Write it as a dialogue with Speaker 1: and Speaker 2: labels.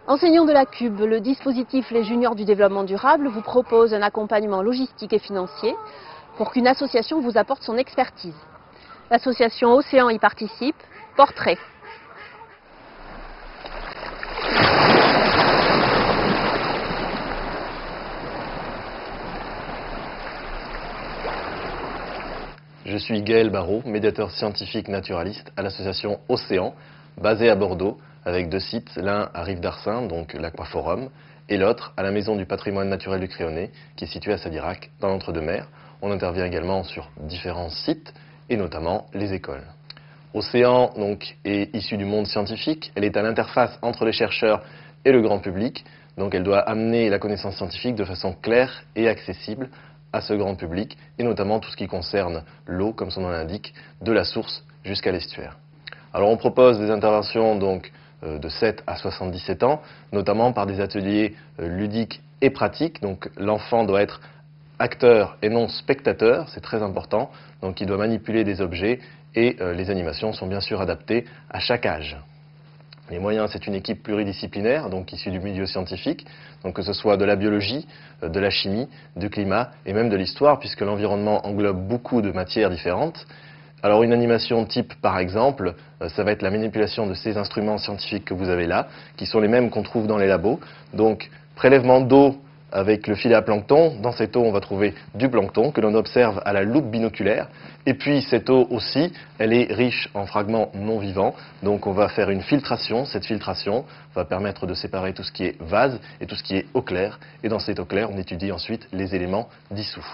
Speaker 1: Enseignants de la Cube, le dispositif Les Juniors du développement durable vous propose un accompagnement logistique et financier pour qu'une association vous apporte son expertise. L'association Océan y participe. Portrait.
Speaker 2: Je suis Gaël Barrault, médiateur scientifique naturaliste à l'association Océan, basée à Bordeaux, avec 2 sites, l'un à Rive-d'Arcin, donc l'Aquaforum, et l'autre à la Maison du patrimoine naturel du Créonais, qui est située à Sadirac, dans l'Entre-deux-Mers. On intervient également sur différents sites, et notamment les écoles. Océan donc, est issue du monde scientifique, elle est à l'interface entre les chercheurs et le grand public, donc elle doit amener la connaissance scientifique de façon claire et accessible à ce grand public, et notamment tout ce qui concerne l'eau, comme son nom l'indique, de la source jusqu'à l'estuaire. Alors on propose des interventions donc de 7 à 77 ans, notamment par des ateliers ludiques et pratiques. Donc l'enfant doit être acteur et non spectateur, c'est très important, donc il doit manipuler des objets et les animations sont bien sûr adaptées à chaque âge. Les moyens, c'est une équipe pluridisciplinaire, donc issue du milieu scientifique, donc que ce soit de la biologie, de la chimie, du climat et même de l'histoire, puisque l'environnement englobe beaucoup de matières différentes. Alors une animation type, par exemple, ça va être la manipulation de ces instruments scientifiques que vous avez là, qui sont les mêmes qu'on trouve dans les labos. Donc prélèvement d'eau avec le filet à plancton. Dans cette eau, on va trouver du plancton que l'on observe à la loupe binoculaire. Et puis cette eau aussi, elle est riche en fragments non vivants. Donc on va faire une filtration. Cette filtration va permettre de séparer tout ce qui est vase et tout ce qui est eau claire. Et dans cette eau claire, on étudie ensuite les éléments dissous.